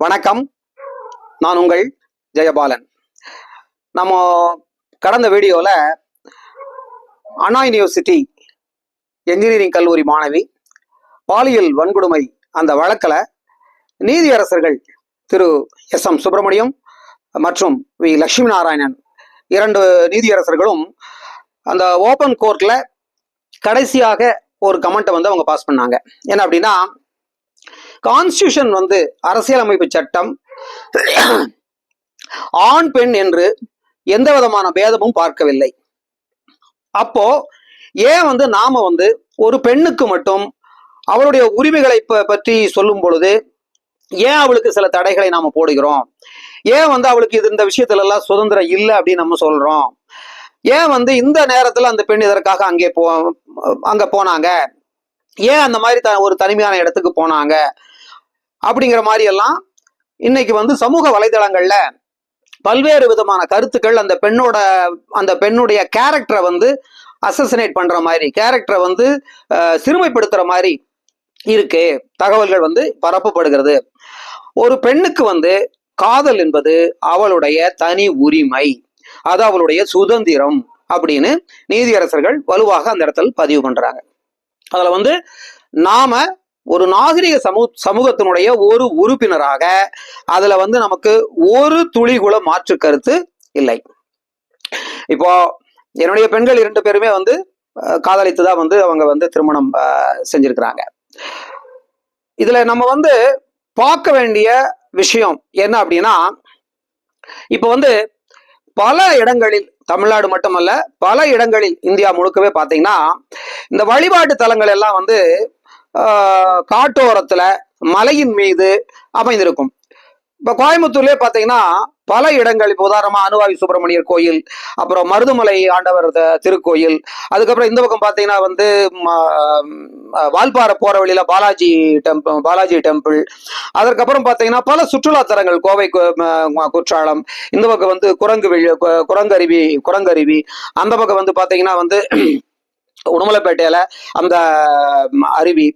வணக்கம். நான் உங்கள் ஜெயபாலன். நம்ம கடந்த வீடியோவில் அண்ணா யூனிவர்சிட்டி என்ஜினியரிங் கல்லூரி மாணவி பாலியல் வன்கொடுமை அந்த வழக்கில் நீதியரசர்கள் திரு எஸ்.எம். சுப்பிரமணியம் மற்றும் வி. லட்சுமி நாராயணன் இரண்டு நீதியரசர்களும் அந்த ஓப்பன் கோர்ட்டில் கடைசியாக ஒரு கமெண்ட்டை அவங்க பாஸ் பண்ணாங்க. என்ன அப்படின்னா, கான்ஸ்டியூஷன் அரசியலமைப்பு சட்டம் ஆண் பெண் என்று எந்த விதமான பேதமும் பார்க்கவில்லை. அப்போ ஏன் நாம ஒரு பெண்ணுக்கு மட்டும் அவளுடைய உரிமைகளை பற்றி சொல்லும் பொழுது ஏன் அவளுக்கு சில தடைகளை நாம போடுகிறோம்? ஏன் அவளுக்கு இந்த விஷயத்துல எல்லாம் சுதந்திரம் இல்லை அப்படின்னு நம்ம சொல்றோம்? ஏன் இந்த நேரத்துல அந்த பெண் இதற்காக அங்க போனாங்க? ஏன் அந்த மாதிரி ஒரு தனிமையான இடத்துக்கு போனாங்க? அப்படிங்கிற மாதிரி எல்லாம் இன்னைக்கு சமூக வலைதளங்கள்ல பல்வேறு விதமான கருத்துக்கள் அந்த பெண்ணுடைய கேரக்டரை அசசினேட் பண்ற மாதிரி, கேரக்டரை சிறுமைப்படுத்துற மாதிரி இருக்கு தகவல்கள் பரப்பப்படுகிறது. ஒரு பெண்ணுக்கு காதல் என்பது அவளுடைய தனி உரிமை, அது அவளுடைய சுதந்திரம் அப்படின்னு நீதியரசர்கள் வலுவாக அந்த இடத்துல பதிவு பண்றாங்க. அதுல நாம ஒரு நாகரிக சமூகத்தினுடைய ஒரு உறுப்பினராக அதுல நமக்கு ஒரு துளி கூட மாற்று கருத்து இல்லை. இப்போ என்னுடைய பெண்கள் 2 பேருமே காதலித்துதான் அவங்க திருமணம் செஞ்சிருக்கிறாங்க. இதுல நம்ம பார்க்க வேண்டிய விஷயம் என்ன அப்படின்னா, இப்ப பல இடங்களில், தமிழ்நாடு மட்டுமல்ல பல இடங்களில் இந்தியா முழுக்கவே பார்த்தீங்கன்னா இந்த வழிபாட்டு தலங்கள் எல்லாம் காட்டோரத்துல மலையின் மீது அமைந்திருக்கும். இப்ப கோயம்புத்தூர்லயே பாத்தீங்கன்னா பல இடங்கள், இப்ப உதாரணமா அனுவாவி சுப்பிரமணியர் கோயில், அப்புறம் மருதுமலை ஆண்டவர் திருக்கோயில், அதுக்கப்புறம் இந்த பக்கம் பாத்தீங்கன்னா வால்பாறை போற வழியில பாலாஜி டெம்பிள், அதற்கப்புறம் பாத்தீங்கன்னா பல சுற்றுலா தலங்கள், கோவை குற்றாலம், இந்த பக்கம் குரங்கருவி, அந்த பக்கம் பாத்தீங்கன்னா உடுமலைப்பேட்டையில அந்த அருவி,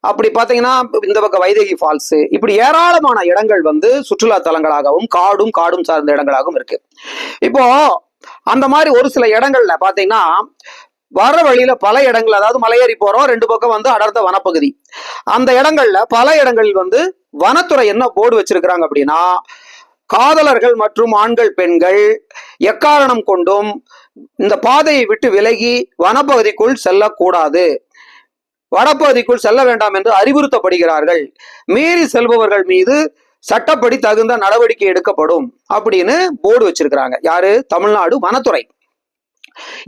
அப்படி பாத்தீங்கன்னா இந்த பக்கம் வைதேகி ஃபால்ஸ், இப்படி ஏராளமான இடங்கள் சுற்றுலா தலங்களாகவும் காடும் சார்ந்த இடங்களாகவும் இருக்கு. இப்போ அந்த மாதிரி ஒரு சில இடங்கள்ல பாத்தீங்கன்னா வர வழியில பல இடங்கள், அதாவது மலையேறி போறோம், 2 பக்கம் அடர்ந்த வனப்பகுதி, அந்த இடங்கள்ல பல இடங்களில் வனத்துறை என்ன போர்டு வச்சிருக்கிறாங்க அப்படின்னா, காதலர்கள் மற்றும் ஆண்கள் பெண்கள் எக்காரணம் கொண்டும் இந்த பாதையை விட்டு விலகி வனப்பகுதிக்குள் செல்லக்கூடாது, வனப்பகுதிக்குள் செல்ல வேண்டாம் என்று அறிவுறுத்தப்படுகிறார்கள். மீறி செல்பவர்கள் மீது சட்டப்படி தகுந்த நடவடிக்கை எடுக்கப்படும் அப்படின்னு போர்டு வச்சிருக்கிறாங்க. யாரு? தமிழ்நாடு வனத்துறை.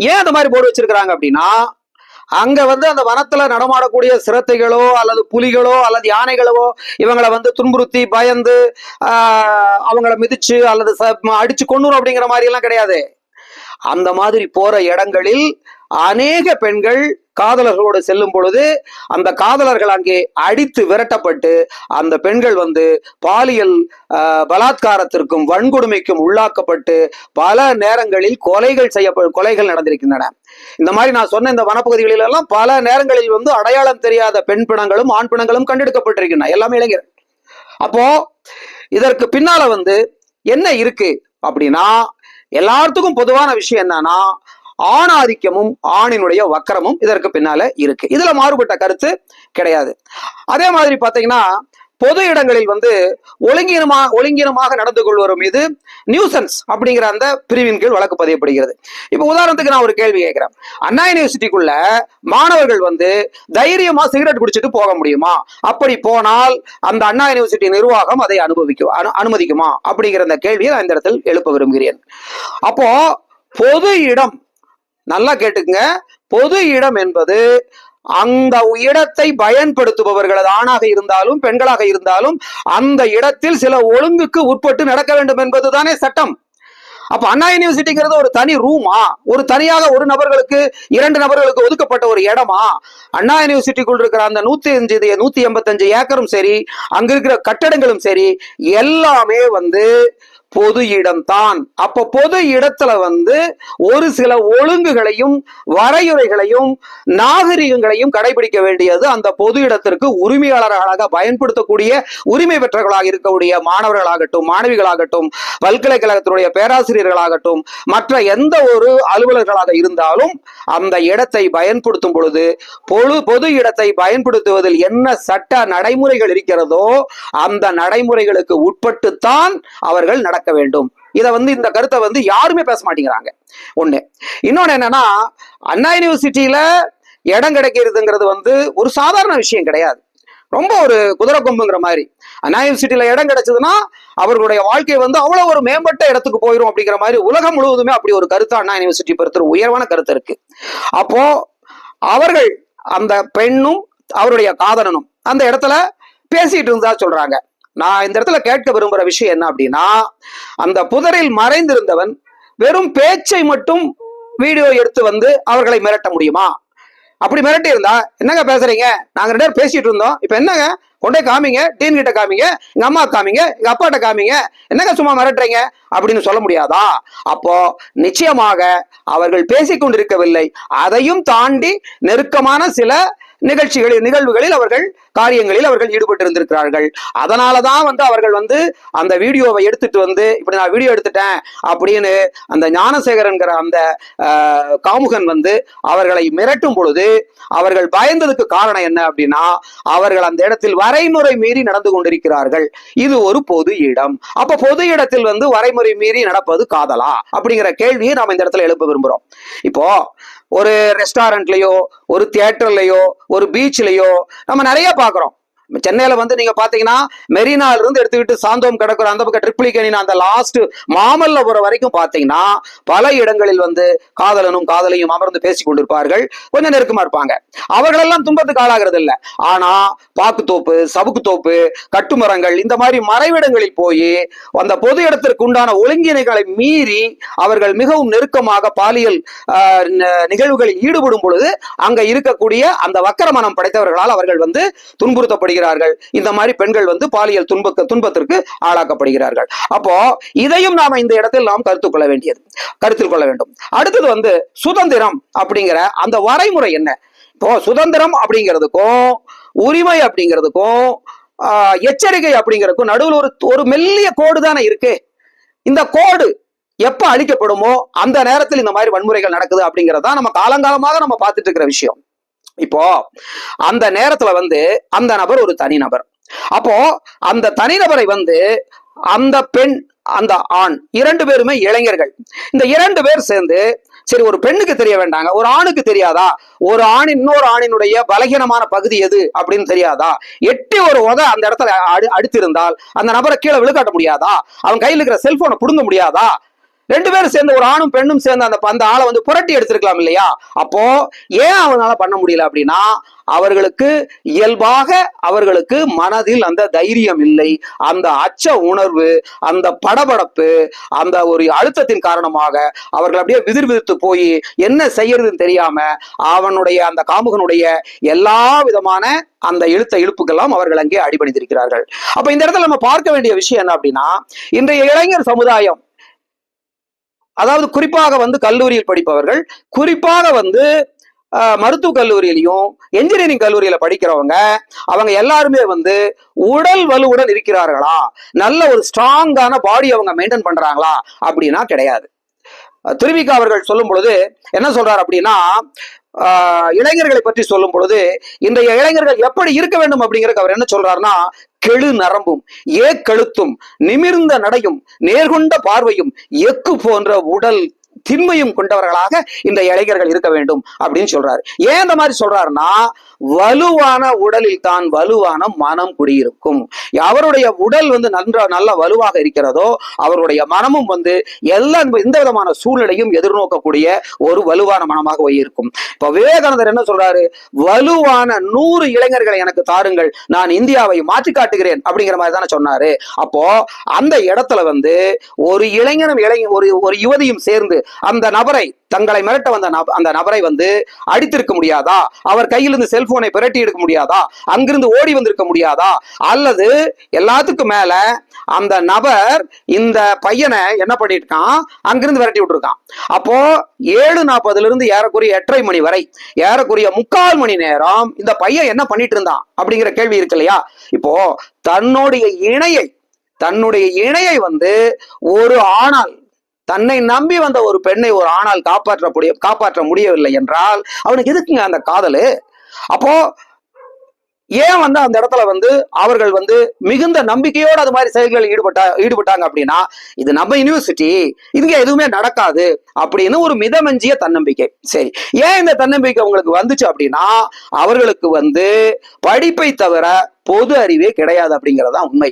ஏன் அந்த மாதிரி போர்டு வச்சிருக்கிறாங்க அப்படின்னா, அங்க அந்த வனத்துல நடமாடக்கூடிய சிறுத்தைகளோ அல்லது புலிகளோ அல்லது யானைகளோ இவங்களை துன்புறுத்தி பயந்து அவங்கள மிதிச்சு அல்லது அடிச்சு கொன்னுரும் அப்படிங்கிற மாதிரி எல்லாம் கிடையாது. அந்த மாதிரி போற இடங்களில் அநேக பெண்கள் காதலர்களோடு செல்லும் பொழுது அந்த காதலர்கள் அங்கே அடித்து விரட்டப்பட்டு அந்த பெண்கள் பாலியல் பலாத்காரத்திற்கும் வன்கொடுமைக்கும் உள்ளாக்கப்பட்டு பல நேரங்களில் கொலைகள் நடந்திருக்கின்றன. இந்த மாதிரி நான் சொன்ன இந்த வனப்பகுதிகளில் எல்லாம் பல நேரங்களில் அடையாளம் தெரியாத பெண் பிணங்களும் ஆண் பிணங்களும் கண்டெடுக்கப்பட்டிருக்கின்றன, எல்லாமே இளைஞர். அப்போ இதற்கு பின்னால என்ன இருக்கு அப்படின்னா, எல்லாத்துக்கும் பொதுவான விஷயம் என்னன்னா, ஆணாதிக்கமும் ஆணினுடைய வக்கரமும் இதற்கு பின்னால இருக்கு. இதுல மாறுபட்ட கருத்து கிடையாது. அதே மாதிரி பாத்தீங்கன்னா பொது இடங்களில் ஒழுங்கீனமாக நடந்து கொள்வோர் மீது நியூசன்ஸ் அப்படிங்கிற அந்த பிரிவின் கீழ் வழக்கு பதியப்படுகிறது. இப்ப உதாரணத்துக்கு நான் ஒரு கேள்வி கேட்கிறேன். அண்ணா யூனிவர்சிட்டிக்குள்ள மாணவர்கள் தைரியமா சிகரெட் குடிச்சிட்டு போக முடியுமா? அப்படி போனால் அந்த அண்ணா யூனிவர்சிட்டி நிர்வாகம் அதை அனுமதிக்குமா அப்படிங்கிற அந்த கேள்வியை நான் இந்த இடத்தில் எழுப்ப விரும்புகிறேன். அப்போ பொது இடம், நல்லா கேட்டுக்குங்க, பொது இடம் என்பது அந்த இடத்தை பயன்படுத்துபவர்கள், அது ஆணாக இருந்தாலும் பெண்களாக இருந்தாலும், அந்த இடத்தில் சில ஒழுங்குக்கு உட்பட்டு நடக்க வேண்டும் என்பதுதானே சட்டம். அப்ப அண்ணா யூனிவர்சிட்டிங்கிறது ஒரு தனி ரூமா? ஒரு தனியாக ஒரு நபர்களுக்கு 2 நபர்களுக்கு ஒதுக்கப்பட்ட ஒரு இடமா? அண்ணா யூனிவர்சிட்டிக்குள் இருக்கிற அந்த 185 ஏக்கரும் சரி, அங்க இருக்கிற கட்டடங்களும் சரி, எல்லாமே பொது இடம்தான். அப்ப பொது இடத்துல வந்து ஒரு சில ஒழுங்குகளையும் வரையுறைகளையும் நாகரிகங்களையும் கடைபிடிக்க வேண்டியது அந்த பொது இடத்திற்கு உரிமையாளர்களாக பயன்படுத்தக்கூடிய உரிமை பெற்றவர்களாக இருக்கக்கூடிய மாணவர்களாகட்டும், மாணவிகளாகட்டும், பல்கலைக்கழகத்தினுடைய பேராசிரியர்களாகட்டும், மற்ற எந்த ஒரு அலுவலர்களாக இருந்தாலும் அந்த இடத்தை பயன்படுத்தும் பொழுது பொது இடத்தை பயன்படுத்துவதில் என்ன சட்ட நடைமுறைகள் இருக்கிறதோ அந்த நடைமுறைகளுக்கு உட்பட்டுத்தான் அவர்கள் நடக்க வேண்டும். இத வந்து இந்த கருத்தை வந்து யாருமே பேச மாட்டேங்கிறாங்க. ஒண்ணு. இன்னொன்னு என்னன்னா, அண்ணா யூனிவர்சிட்டியில இடம் கிடைக்கிறதுங்கிறது வந்து ஒரு சாதாரண விஷயம் கிடையாது. ரொம்ப ஒரு குதிரை கொம்புங்கிற மாதிரி. அண்ணா யூனிவர்சிட்டியில இடம் கிடைச்சதுன்னா அவர்களுடைய வாழ்க்கை வந்து அவ்வளவு ஒரு மேம்பட்ட இடத்துக்கு போயிடும் அப்படிங்கிற மாதிரி உலகம் முழுவதுமே அப்படி ஒரு கருத்து அண்ணா யூனிவர்சிட்டி பொறுத்த உயர்வான கருத்து இருக்கு. அப்போ அவர்கள் அந்த பெண்ணும் அவருடைய காதலனும் அந்த இடத்துல பேசிட்டு இருந்தா சொல்றாங்க. நான் இந்த இடத்துல கேட்க விரும்புற விஷயம் என்ன அப்படின்னா, அந்த புதரில் மறைந்திருந்தவன் வெறும் பேச்சை மட்டும் வீடியோ எடுத்து வந்து அவர்களை மிரட்ட முடியுமா? அப்படி மிரட்டி இருந்தா, என்னங்க பேசுறீங்க, நாங்க 2 பேரும் பேசிட்டு இருந்தோம், இப்ப என்னங்க கொண்டே காமிங்க, டீன் கிட்ட காமிங்க, எங்க அம்மா காமிங்க, எங்க அப்பாட்ட காமிங்க, என்னங்க சும்மா மிரட்டுறீங்க அப்படின்னு சொல்ல முடியாதா? அப்போ நிச்சயமாக அவர்கள் பேசிக்கொண்டிருக்கவில்லை. அதையும் தாண்டி நெருக்கமான சில நிகழ்வுகளில் அவர்கள் காரியங்களில் அவர்கள் ஈடுபட்டு இருந்திருக்கிறார்கள். அதனாலதான் வந்து அவர்கள் வந்து அந்த வீடியோவை எடுத்துட்டு வந்து இப்படி நான் வீடியோ எடுத்துட்டேன் அப்படின்னு அந்த ஞானசேகரன்கிற அந்த காமுகன் வந்து அவர்களை மிரட்டும் பொழுது அவர்கள் பயந்ததுக்கு காரணம் என்ன அப்படின்னா, அவர்கள் அந்த இடத்தில் வரைமுறை மீறி நடந்து கொண்டிருக்கிறார்கள். இது ஒரு பொது இடம். அப்ப பொது இடத்தில் வந்து வரைமுறை மீறி நடப்பது காதலா அப்படிங்கிற கேள்வியை நாம இந்த இடத்துல எழுப்ப விரும்புறோம். இப்போ ஒரு ரெஸ்டாரண்ட்லயோ, ஒரு தியேட்டர்லயோ, ஒரு பீச்லயோ நம்ம நிறைய பாக்குறோம். சென்னையில வந்து நீங்க பாத்தீங்கன்னா மெரினால இருந்து எடுத்துக்கிட்டு சாந்தோம் கிடக்குற அந்த பக்கம் ட்ரிப்ளிகேனி அந்த லாஸ்ட் மாமல்லபுரம் வரைக்கும் பாத்தீங்கன்னா பல இடங்களில் வந்து காதலனும் காதலையும் அமர்ந்து பேசிக் கொண்டிருப்பார்கள். கொஞ்சம் நெருக்கமா இருப்பாங்க. அவர்களெல்லாம் துன்பத்துக்கு ஆளாகிறது இல்லை. ஆனா பாக்குத்தோப்பு, சவுக்குத்தோப்பு, கட்டுமரங்கள் இந்த மாதிரி மறைவிடங்களில் போய் அந்த பொது இடத்திற்கு உண்டான ஒழுங்கினைகளை மீறி அவர்கள் மிகவும் நெருக்கமாக பாலியல் நிகழ்வுகளில் ஈடுபடும் பொழுது அங்க இருக்கக்கூடிய அந்த வக்கர மனம் படைத்தவர்களால் அவர்கள் வந்து துன்புறுத்தப்படுகிறார்கள். இந்த மாதிரி பெண்கள் வந்து பாலியல் துன்பத்திற்கு ஆளாக்கப்படுகிறார்கள். அப்போ இதையும் நாம இந்த இடத்தில் நாம் கருத்தில் கொள்ள வேண்டும். அடுத்தது வந்து சுதந்திரம் அப்படிங்கிற அந்த வரைமுறை என்ன? இப்போ சுதந்திரம் அப்படிங்கிறதுக்கும் உரிமை அப்படிங்கிறதுக்கும் எச்சரிக்கை அப்படிங்கிறதுக்கும் நடுவில் ஒரு மெல்லிய கோடு தானே இருக்கு. இந்த கோடு எப்ப அழிக்கப்படுமோ அந்த நேரத்தில் இந்த மாதிரி வன்முறைகள் நடக்குது அப்படிங்கறதா நம்ம காலங்காலமாக நம்ம பார்த்துட்டு இருக்கிற விஷயம். இப்போ அந்த நேரத்துல வந்து அந்த நபர் ஒரு தனிநபர். அப்போ அந்த தனிநபரை வந்து அந்த பெண் அந்த ஆண் 2 பேருமே இளைஞர்கள். இந்த 2 பேர் சேர்ந்து சரி ஒரு பெண்ணுக்கு தெரிய வேண்டாங்க, ஒரு ஆணுக்கு தெரியாதா? ஒரு ஆண் இன்னொரு ஆணினுடைய பலகீனமான பகுதி எது அப்படின்னு தெரியாதா? எட்டி ஒரு உத அந்த இடத்துல அடித்திருந்தால் அந்த நபரை கீழே விழுக்காட்ட முடியாதா? அவன் கையில் இருக்கிற செல்போனை புடுங்க முடியாதா? 2 பேரும் சேர்ந்து ஒரு ஆணும் பெண்ணும் சேர்ந்து அந்த ஆளை வந்து புரட்டி எடுத்திருக்கலாம் இல்லையா? அப்போ ஏன் அவனால பண்ண முடியல அப்படின்னா, அவர்களுக்கு இயல்பாக அவர்களுக்கு மனதில் அந்த தைரியம் இல்லை. அந்த அச்ச உணர்வு, அந்த படபடப்பு, அந்த ஒரு அழுத்தத்தின் காரணமாக அவர்கள் அப்படியே விதிர்விதித்து போய் என்ன செய்யறதுன்னு தெரியாம அவனுடைய அந்த காமுகனுடைய எல்லா விதமான அந்த இழுப்புக்கெல்லாம் அவர்கள் அங்கே அடிபணிந்திருக்கிறார்கள். அப்ப இந்த இடத்துல நம்ம பார்க்க வேண்டிய விஷயம் என்ன அப்படின்னா, இன்றைய இளைஞர் சமுதாயம், அதாவது குறிப்பாக வந்து கல்லூரியில் படிப்பவர்கள், குறிப்பாக வந்து மருத்துவ கல்லூரியிலையும் என்ஜினியரிங் கல்லூரியில படிக்கிறவங்க, அவங்க எல்லாருமே வந்து உடல் வலுவுடன் இருக்கிறார்களா, நல்ல ஒரு ஸ்ட்ராங்கான பாடி அவங்க மெயின்டைன் பண்றாங்களா அப்படின்னா கிடையாது. திருவிக்கா அவர்கள் சொல்லும் பொழுது என்ன சொல்றாரு அப்படின்னா, இளைஞர்களை பற்றி சொல்லும் பொழுது இன்றைய இளைஞர்கள் எப்படி இருக்க வேண்டும் அப்படிங்கிறதுக்கு அவர் என்ன சொல்றாருன்னா, கெழு நரம்பும் கழுத்தும் நிமிர்ந்த நடையும் நேர்கொண்ட பார்வையும் எக்கு போன்ற உடல் திண்மையும் கொண்டவர்களாக இந்த இளைஞர்கள் இருக்க வேண்டும் அப்படின்னு சொல்றாரு. ஏன் இந்த மாதிரி சொல்றாருன்னா, வலுவான உடலில் தான் வலுவான மனம் குடியிருக்கும். அவருடைய உடல் வந்து நல்ல வலுவாக இருக்கிறதோ அவருடைய மனமும் வந்து எந்த விதமான சூழ்நிலையும் எதிர்நோக்கக்கூடிய ஒரு வலுவான மனமாக இருக்கும். இப்ப விவேகானந்தர் என்ன சொல்றாரு, வலுவான 100 இளைஞர்களை எனக்கு தாருங்கள், நான் இந்தியாவை மாற்றி காட்டுகிறேன் அப்படிங்கிற மாதிரி தானே சொன்னாரு. அப்போ அந்த இடத்துல வந்து ஒரு இளைஞனும் ஒரு யுவதியும் சேர்ந்து அந்த நபரை, தங்களை மிரட்ட வந்த அந்த நபரை வந்து அடித்திருக்க முடியாதா? அவர் கையிலிருந்து செல்போனை பிரட்டி எடுக்க முடியாதா? அங்கிருந்து ஓடி வந்திருக்க முடியாதா? அல்லது எல்லாத்துக்கும் மேல அந்த நபர் இந்த பையனை என்ன பண்ணிருக்கான், அங்கிருந்து விரட்டி விட்டுருக்கான். அப்போ 7:40 ஏறக்குறைய 8:30 மணி வரை, ஏறக்குறைய 3/4 மணி நேரம் இந்த பையன் என்ன பண்ணிட்டு இருந்தான் அப்படிங்கிற கேள்வி இருக்கு இல்லையா. இப்போ தன்னுடைய இணையை வந்து ஒரு ஆணால், தன்னை நம்பி வந்த ஒரு பெண்ணை ஒரு ஆணால் காப்பாற்ற முடியவில்லை என்றால் அவனுக்கு எதுக்குங்க அந்த காதலு? அப்போ ஏன் வந்து அந்த இடத்துல வந்து அவர்கள் வந்து மிகுந்த நம்பிக்கையோடு அது மாதிரி செயல்களில் ஈடுபட்டாங்க அப்படின்னா, இது நம்ம யூனிவர்சிட்டி, இங்க எதுவுமே நடக்காது அப்படின்னு ஒரு மிதமஞ்சிய தன்னம்பிக்கை. சரி, ஏன் இந்த தன்னம்பிக்கை உங்களுக்கு வந்துச்சு அப்படின்னா, அவர்களுக்கு வந்து படிப்பை தவிர பொது அறிவே கிடையாது அப்படிங்கறதுதான் உண்மை.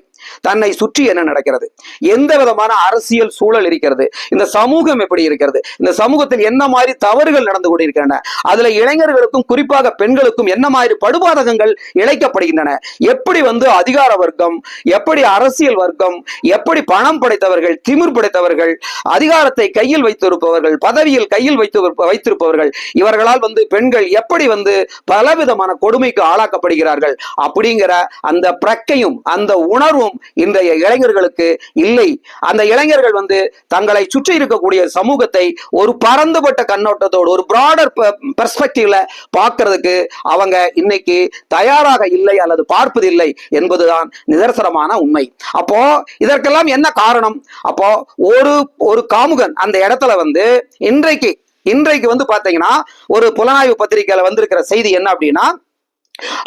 தன்னை சுற்றி என்ன நடக்கிறது, எந்த விதமான அரசியல் சூழல் இருக்கிறது, இந்த சமூகம் எப்படி இருக்கிறது, இந்த சமூகத்தில் என்ன மாதிரி தவறுகள் நடந்து கொண்டிருக்கின்றன, அதுல இளைஞர்களுக்கும் குறிப்பாக பெண்களுக்கும் என்ன மாதிரி படுபாதகங்கள் இழைக்கப்படுகின்றன, எப்படி வந்து அதிகார வர்க்கம், எப்படி அரசியல் வர்க்கம், எப்படி பணம் படைத்தவர்கள், திமிர் படைத்தவர்கள், அதிகாரத்தை கையில் வைத்திருப்பவர்கள், பதவியில் கையில் வைத்திருப்பவர்கள், இவர்களால் வந்து பெண்கள் எப்படி வந்து பலவிதமான கொடுமைக்கு ஆளாக்கப்படுகிறார்கள் அப்படிங்கிற அந்த பிரக்கையும் அந்த உணர்வும் இன்றைய இளைஞர்களுக்கு இல்லை. அந்த இளைஞர்கள் வந்து தங்களை சுற்றி இருக்கக்கூடிய சமூகத்தை ஒரு பரந்துபட்ட கண்ணோட்டத்தோடு, ஒரு பிராடர் பெர்ஸ்பெக்டிவ்ல பார்க்கிறதுக்கு அவங்க இன்னைக்கு தயாராக இல்லை அல்லது பார்ப்பதில்லை என்பதுதான் நிதர்சனமான உண்மை. அப்போ இதற்கெல்லாம் என்ன காரணம்? அப்போ ஒரு காமுகன் அந்த இடத்துல வந்து இன்றைக்கு வந்து பாத்தீங்கன்னா ஒரு புலனாய்வு பத்திரிகையில வந்திருக்கிற செய்தி என்ன அப்படின்னா,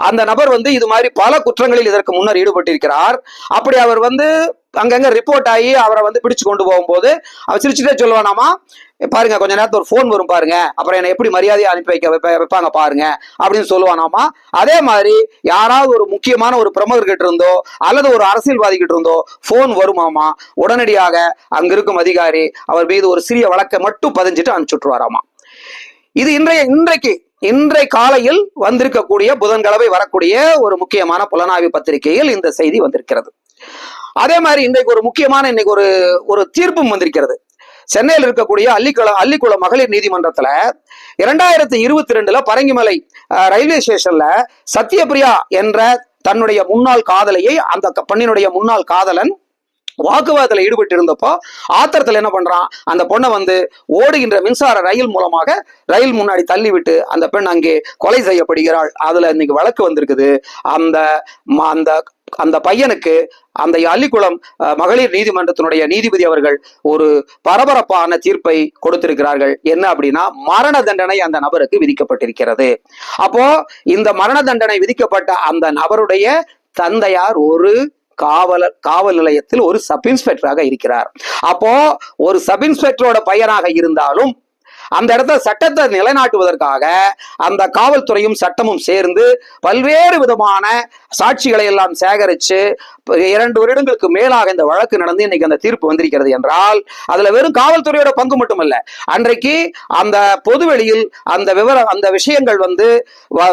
அந்த நபர் வந்து இது மாதிரி பல குற்றங்களில் இதற்கு முன்னர் ஈடுபட்டிருக்கிறார். அப்படி அவர் வந்து அங்கங்க ரிப்போர்ட் ஆகி அவரை வந்து பிடிச்சு கொண்டு போகும்போது அவர் சிரிச்சுட்டே சொல்லுவானாமா, பாருங்க கொஞ்ச நேரத்தில் ஒரு போன் வரும் பாருங்க, அப்புறம் என்னை எப்படி மரியாதையை அனுப்பி வைப்பாங்க பாருங்க அப்படின்னு சொல்லுவானாமா. அதே மாதிரி யாராவது ஒரு முக்கியமான ஒரு பிரமுகர்கிட்ட இருந்தோ அல்லது ஒரு அரசியல்வாதி கிட்ட இருந்தோ போன் வருமாமா, உடனடியாக அங்க இருக்கும் அதிகாரி அவர் மீது ஒரு சிறிய வழக்கை மட்டும் பதிஞ்சிட்டு அனுப்பிச்சுட்டுருவாராமா. இது இன்றைய காலையில் வந்திருக்கக்கூடிய புதன்கிழமை வரக்கூடிய ஒரு முக்கியமான புலனாய்வு பத்திரிகையில் இந்த செய்தி வந்திருக்கிறது. அதே மாதிரி இன்றைக்கு ஒரு முக்கியமான ஒரு தீர்ப்பும் வந்திருக்கிறது. சென்னையில் இருக்கக்கூடிய அள்ளிக்குளம் மகளிர் நீதிமன்றத்துல 2022 பரங்கிமலை ரயில்வே ஸ்டேஷன்ல சத்யபிரியா என்ற தன்னுடைய முன்னாள் காதலையை, அந்த பெண்ணினுடைய முன்னாள் காதலன் வாக்குவாதத்தில் ஈடுபட்டு இருந்தப்போ ஆத்திரத்தில் என்ன பண்றான், அந்த பொண்ணை வந்து ஓடுகின்ற மின்சார ரயில் மூலமாக ரயில் முன்னாடி தள்ளிவிட்டு அந்த பெண் அங்கே கொலை செய்யப்படுகிறாள். அதுல இன்னைக்கு வழக்கு வந்திருக்குது. அந்த பையனுக்கு அந்த அள்ளிக்குளம் மகளிர் நீதிமன்றத்தினுடைய நீதிபதி அவர்கள் ஒரு பரபரப்பான தீர்ப்பை கொடுத்திருக்கிறார்கள். என்ன அப்படின்னா, மரண தண்டனை அந்த நபருக்கு விதிக்கப்பட்டிருக்கிறது. அப்போ இந்த மரண தண்டனை விதிக்கப்பட்ட அந்த நபருடைய தந்தையார் ஒரு காவல் நிலையத்தில் ஒரு சப் இன்ஸ்பெக்டராக இருக்கிறார். அப்போ ஒரு சப் இன்ஸ்பெக்டரோட பையனாக இருந்தாலும் அந்த இடத்துல சட்டத்தை நிலைநாட்டுவதற்காக அந்த காவல்துறையும் சட்டமும் சேர்ந்து பல்வேறு விதமான சாட்சிகளை எல்லாம் சேகரிச்சு 2 வருடங்களுக்கு மேலாக இந்த வழக்கு நடந்து இன்னைக்கு அந்த தீர்ப்பு வந்திருக்கிறது என்றால், அதுல வெறும் காவல்துறையோட பங்கு மட்டுமல்ல, அன்றைக்கு அந்த பொதுவெளியில் அந்த விஷயங்கள் வந்து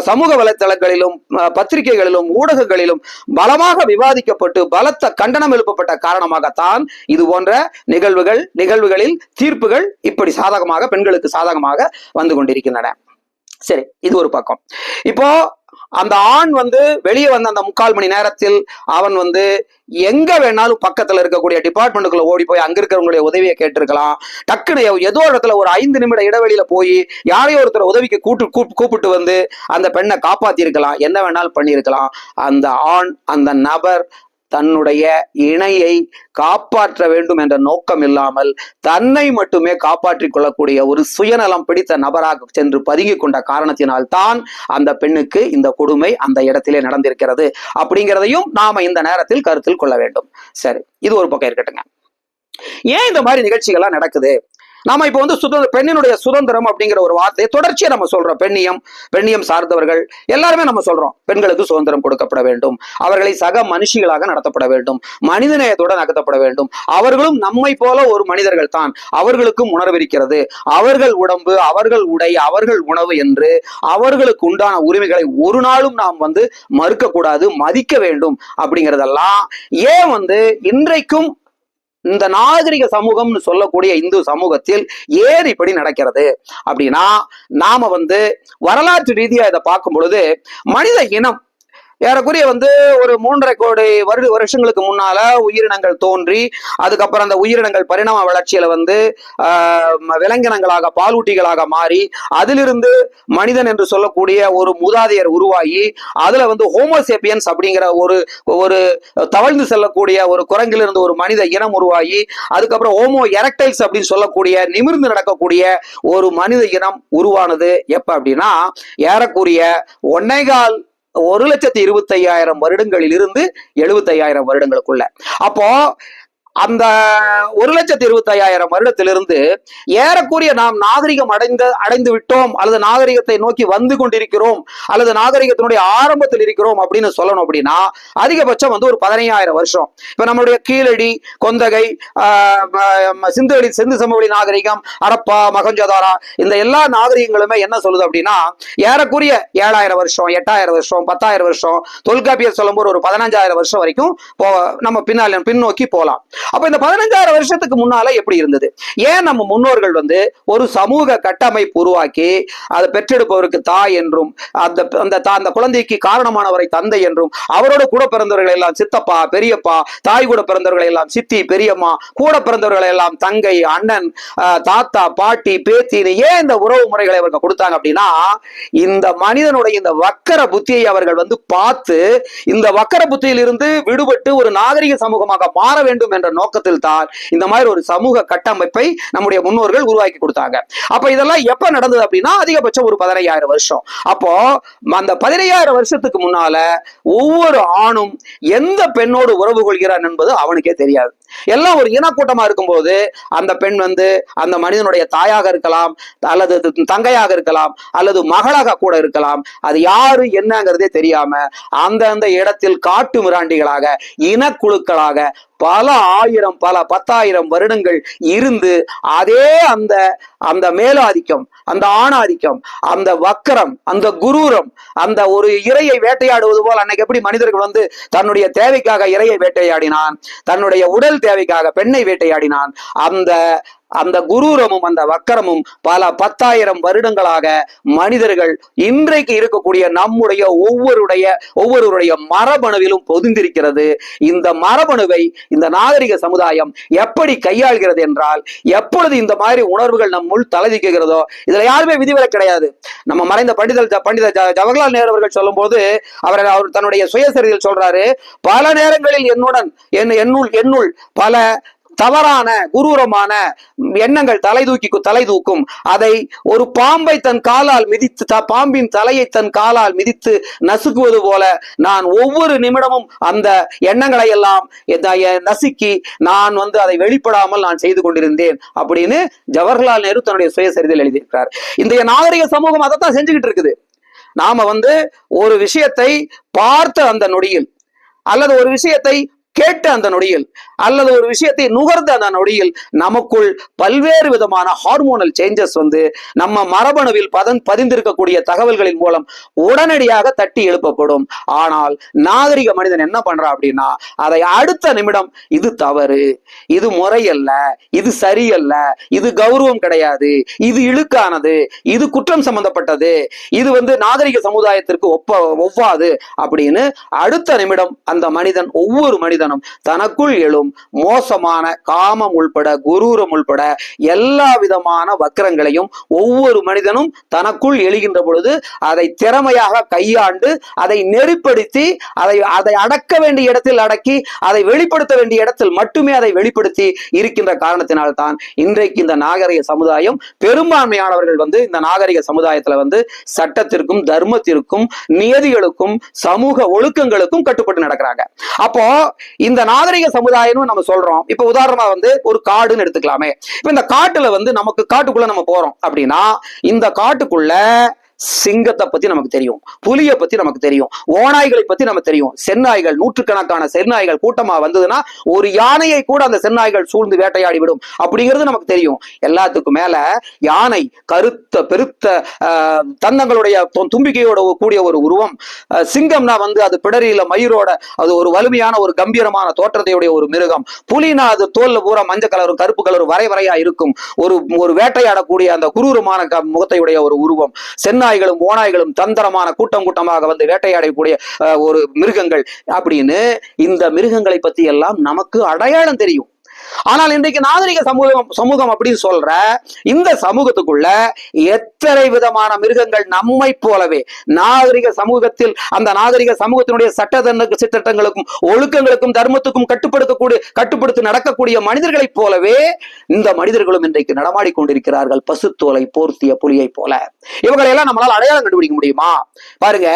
சமூக வலைத்தளங்களிலும் பத்திரிகைகளிலும் ஊடகங்களிலும் பலமாக விவாதிக்கப்பட்டு பலத்த கண்டனம் எழுப்பப்பட்ட காரணமாகத்தான் இது போன்ற நிகழ்வுகளில் தீர்ப்புகள் இப்படி சாதகமாக, பெண்களுக்கு சாதகமாக வந்து கொண்டிருக்கின்றன. சரி, இது ஒரு பக்கம். இப்போ அந்த ஆண் வந்து வெளியே வந்த அந்த 3/4 மணி நேரத்தில் அவன் வந்து எங்க வேணாலும் பக்கத்துல இருக்கக்கூடிய டிபார்ட்மெண்ட்டுக்குள்ள ஓடி போய் அங்க இருக்கிறவங்களுடைய உதவியை கேட்டிருக்கலாம். டக்குனு ஏதோ இடத்துல ஒரு 5 நிமிட இடைவெளியில போய் யாரையோ ஒருத்தர் உதவிக்கு கூப்பிட்டு வந்து அந்த பெண்ணை காப்பாத்தி இருக்கலாம், என்ன வேணாலும் பண்ணியிருக்கலாம். அந்த ஆண், அந்த நபர் தன்னுடைய இணையை காப்பாற்ற வேண்டும் என்ற நோக்கம் இல்லாமல் தன்னை மட்டுமே காப்பாற்றிக் கொள்ளக்கூடிய ஒரு சுயநலம் பிடித்த நபராக சென்று பதுங்கி கொண்ட காரணத்தினால் தான் அந்த பெண்ணுக்கு இந்த கொடுமை அந்த இடத்திலே நடந்திருக்கிறது அப்படிங்கிறதையும் நாம இந்த நேரத்தில் கருத்தில் கொள்ள வேண்டும். சரி, இது ஒரு பக்கம் இருக்கட்டுங்க. ஏன் இந்த மாதிரி நிகழ்ச்சிகள்லாம் நடக்குது? நாம இப்ப வந்து பெண்ணினுடைய சுதந்திரம் அப்படிங்கிற ஒரு வார்த்தையை தொடர்ச்சியா நம்ம சொல்றோம். பெண்ணியம் சார்ந்தவர்கள் எல்லாருமே நம்ம சொல்றோம், பெண்களுக்கு சுதந்திரம் கொடுக்கப்பட வேண்டும், அவர்களை சக மனுஷிகளாக நடத்தப்பட வேண்டும், மனிதநேயத்தோடு நடத்தப்பட வேண்டும், அவர்களும் நம்மை போல ஒரு மனிதர்கள் தான், அவர்களுக்கும் உணர்வு இருக்கிறது, அவர்கள் உடம்பு, அவர்கள் உடை, அவர்கள் உணவு என்று அவர்களுக்கு உண்டான உரிமைகளை ஒரு நாளும் நாம் வந்து மறுக்க கூடாது, மதிக்க வேண்டும் அப்படிங்கிறதெல்லாம் ஏன் வந்து இன்றைக்கும் இந்த நாகரிக சமூகம்னு சொல்லக்கூடிய இந்து சமூகத்தில் ஏன் இப்படி நடக்கிறது அப்படின்னா, நாம வந்து வரலாற்று ரீதியா இதை பார்க்கும் பொழுது மனித இனம் ஏறக்குறைய வந்து ஒரு 3.5 கோடி வருஷங்களுக்கு முன்னால உயிரினங்கள் தோன்றி, அதுக்கப்புறம் அந்த உயிரினங்கள் பரிணாம வளர்ச்சியில வந்து விலங்கினங்களாக பாலூட்டிகளாக மாறி, அதிலிருந்து மனிதன் என்று சொல்லக்கூடிய ஒரு மூதாதையர் உருவாகி, அதுல வந்து ஹோமோசேப்பியன்ஸ் அப்படிங்கிற ஒரு ஒரு தவழ்ந்து செல்லக்கூடிய ஒரு குரங்கிலிருந்து ஒரு மனித இனம் உருவாகி, அதுக்கப்புறம் ஹோமோ எரக்டைல்ஸ் அப்படின்னு சொல்லக்கூடிய நிமிர்ந்து நடக்கக்கூடிய ஒரு மனித இனம் உருவானது எப்ப அப்படின்னா, ஏறக்குறைய 1,25,000 வருடங்களில் இருந்து 75,000 வருடங்களுக்குள்ள. அப்போ அந்த 1,25,000 வருடத்திலிருந்து ஏறக்குறைய நாம் நாகரிகம் அடைந்து விட்டோம், அல்லது நாகரிகத்தை நோக்கி வந்து கொண்டிருக்கிறோம், அல்லது நாகரிகத்தினுடைய ஆரம்பத்தில் இருக்கிறோம் அப்படின்னு சொல்லணும் அப்படின்னா அதிகபட்சம் வந்து ஒரு 15,000 வருஷம். இப்ப நம்மளுடைய கீழடி, கொந்தகை, சிந்து சமவெளி நாகரிகம், அரப்பா, மகஞ்சதாரா, இந்த எல்லா நாகரிகங்களுமே என்ன சொல்லுது அப்படின்னா ஏறக்குறைய 7,000 வருஷம், 8,000 வருஷம், 10,000 வருஷம், தொல்காப்பியர் சொல்லும்போது ஒரு 15,000 வருஷம் வரைக்கும் நம்ம பின்னோக்கி போலாம். அப்ப இந்த 15,000 வருஷத்துக்கு முன்னால எப்படி இருந்தது? ஏன் நம்ம முன்னோர்கள் வந்து ஒரு சமூக கட்டமைப்பு உருவாக்கி அதை பெற்றெடுப்பவருக்கு தாய் என்றும், அந்த குழந்தைக்கு காரணமானவரை தந்தை என்றும், அவரோட கூட பிறந்தவர்கள் எல்லாம் சித்தப்பா, பெரியப்பா, தாய் கூட பிறந்தவர்கள் எல்லாம் சித்தி, பெரியம்மா, கூட பிறந்தவர்கள் எல்லாம் தங்கை, அண்ணன், தாத்தா, பாட்டி, பேத்தின்னு ஏன் இந்த உறவு முறைகளை அவர்கள் கொடுத்தாங்க அப்படின்னா, இந்த மனிதனுடைய இந்த வக்கர புத்தியை அவர்கள் வந்து பார்த்து, இந்த வக்கர புத்தியில் இருந்து விடுபட்டு ஒரு நாகரிக சமூகமாக மாற வேண்டும் என்ற நோக்கத்தில் தான் இந்த மாதிரி ஒரு சமூக கட்டமைப்பை நம்முடைய முன்னோர்கள் உருவாக்கி கொடுத்தாங்க. அப்ப இதெல்லாம் எப்ப நடந்தது அப்படின்னா அதிகபட்சம் ஒரு 15,000 வருஷம். அப்போ அந்த 15,000 வருஷத்துக்கு முன்னால ஒவ்வொரு ஆணும் எந்த பெண்ணோடு உறவு கொள்கிறான் என்பது அவனுக்கே தெரியாது. எல்லாம் ஒரு இனக்கூட்டமா இருக்கும்போது அந்த பெண் வந்து அந்த மனிதனுடைய தாயாக இருக்கலாம், அல்லது தங்கையாக இருக்கலாம், அல்லது மகளாக கூட இருக்கலாம். அது யாரு என்னங்கிறதே தெரியாம அந்த இடத்தில் காட்டு மிராண்டிகளாக, இனக்குழுக்களாக பல 1000 பல 10,000 வருடங்கள் இருந்து அதே அந்த மேலாதிக்கம், அந்த ஆணாதிக்கம், அந்த வக்கரம், அந்த குரூரம், அந்த ஒரு இரையை வேட்டையாடுவது போல் அன்னைக்கு எப்படி மனிதர்கள் வந்து தன்னுடைய தேவைக்காக இரையை வேட்டையாடினான், தன்னுடைய உடல் தேவைக்காக பெண்ணை வேட்டையாடினான், அந்த குரூரமும் அந்த வக்கரமும் பல 10,000 வருடங்களாக மனிதர்கள் இன்றைக்கு இருக்கக்கூடிய நம்முடைய ஒவ்வொருடைய மரபணுவிலும் பொதிந்திருக்கிறது. இந்த மரபணுவை இந்த நாகரிக சமுதாயம் எப்படி கையாள்கிறது என்றால், எப்பொழுது இந்த மாதிரி உணர்வுகள் நம்முள் தலைதிக்கிறதோ, இதுல யாருமே விதிவிலக்கு கிடையாது. நம்ம மறைந்த பண்டித ஜவஹர்லால் நேரு அவர்கள் சொல்லும் போது அவர் தன்னுடைய சுயசரிதையில் சொல்றாரு, பல நேரங்களில் என்னுள் பல தவறான குரூரமான எண்ணங்கள் தலை தூக்கும். அதை ஒரு பாம்பை தன் காலால் மிதித்து, பாம்பின் தலையை தன் காலால் மிதித்து நசுக்குவது போல நான் ஒவ்வொரு நிமிடமும் அந்த எண்ணங்களை எல்லாம் நசுக்கி நான் வந்து அதை வெளிப்படாமல் நான் செய்து கொண்டிருந்தேன் அப்படின்னு ஜவஹர்லால் நேரு தன்னுடைய சுயசரிதையில் எழுதியிருக்கிறார். இந்த நாகரிக சமூகம் அதைத்தான் செஞ்சுக்கிட்டு இருக்குது. நாம வந்து ஒரு விஷயத்தை பார்த்த அந்த நொடியில், அல்லது ஒரு விஷயத்தை கேட்ட அந்த நொடியில், அல்லது ஒரு விஷயத்தை நுகர்ந்த அந்த நொடியில் நமக்குள் பல்வேறு விதமான ஹார்மோனல் சேஞ்சஸ் வந்து நம்ம மரபணுவில் பதிந்திருக்கக்கூடிய தகவல்களின் மூலம் உடனடியாக தட்டி எழுப்பப்படும். ஆனால் நாகரிக மனிதன் என்ன பண்றான் அப்படின்னா, அதை அடுத்த நிமிடம் இது தவறு, இது முறையல்ல, இது சரியல்ல, இது கௌரவம் கிடையாது, இது இழுக்கானது, இது குற்றம் சம்பந்தப்பட்டது, இது வந்து நாகரிக சமுதாயத்திற்கு ஒவ்வாது அப்படின்னு அடுத்த நிமிடம் அந்த மனிதன், ஒவ்வொரு மனிதனும் தனக்குள் எழும் மோசமான காமம் உள்பட, குரூரம் உள்பட எல்லா விதமான வக்கரங்களையும் ஒவ்வொரு மனிதனும் தனக்குள் எழுகின்ற பொழுது அதை திறமையாக கையாண்டு, அதை நெறிப்படுத்தி, அதை அடக்க வேண்டிய இடத்தில் அடக்கி, அதை வெளிப்படுத்த வேண்டிய இடத்தில் மட்டுமே அதை வெளிப்படுத்தி இருக்கின்ற காரணத்தினால்தான் இன்றைக்கு இந்த நாகரிக சமுதாயம், பெரும்பான்மையானவர்கள் வந்து இந்த நாகரிக சமுதாயத்துல வந்து சட்டத்திற்கும், தர்மத்திற்கும், நியதிகளுக்கும், சமூக ஒழுக்கங்களுக்கும் கட்டுப்பட்டு நடக்கிறாங்க. அப்போ இந்த நாகரிக சமுதாயம் நம்ம சொல்றோம். இப்ப உதாரணமா வந்து ஒரு காடுன்னு எடுத்துக்கலாமே. இப்ப இந்த காட்டுல வந்து நமக்கு காட்டுக்குள்ள நம்ம போறோம் அப்படின்னா, இந்த காட்டுக்குள்ள சிங்கத்தை பத்தி நமக்கு தெரியும், புலியை பத்தி நமக்கு தெரியும், ஓநாய்களை பத்தி நமக்கு தெரியும். செந்நாய்கள், நூற்றுக்கணக்கான செந்நாய்கள் கூட்டமா வந்ததுன்னா ஒரு யானையை கூட அந்த செந்நாய்கள் சூழ்ந்து வேட்டையாடி விடும் அப்படிங்கிறது நமக்கு தெரியும். எல்லாத்துக்கும் மேல யானை கருத்த பெருத்த தந்தங்களுடைய தும்பிக்கையோட கூடிய ஒரு உருவம். சிங்கம்னா வந்து அது பிடரியில மயிரோட அது ஒரு வலிமையான ஒரு கம்பீரமான தோற்றத்தையுடைய ஒரு மிருகம். புலினா அது தோல்ல பூரா மஞ்சள் கலரும் கருப்பு கலரும் வரையா இருக்கும் ஒரு வேட்டையாடக்கூடிய அந்த குரூரமான முகத்தையுடைய ஒரு உருவம். செந்நாய் தெருநாய்களும் ஓநாய்களும் தந்திரமான கூட்டம் கூட்டமாக வந்து வேட்டையாடக்கூடிய ஒரு மிருகங்கள் அப்படின்னு இந்த மிருகங்களை பத்தி எல்லாம் நமக்கு அடையாளம் தெரியும். ஆனால் இன்றைக்கு நாகரிக சமூகம் அப்படின்னு சொல்ற இந்த சமூகத்துக்குள்ள எத்தனை விதமான மிருகங்கள் நம்மை போலவே நாகரிக சமூகத்தில் அந்த நாகரிக சமூகத்தினுடைய சட்டங்களுக்கும் ஒழுக்கங்களுக்கும் தர்மத்துக்கும் கட்டுப்படுத்தி நடக்கக்கூடிய மனிதர்களைப் போலவே இந்த மனிதர்களும் இன்றைக்கு நடமாடி கொண்டிருக்கிறார்கள். பசுத்தோலை போர்த்திய புலியை போல. இவங்களை எல்லாம் நம்மளால் அடையாளம் கண்டுபிடிக்க முடியுமா? பாருங்க,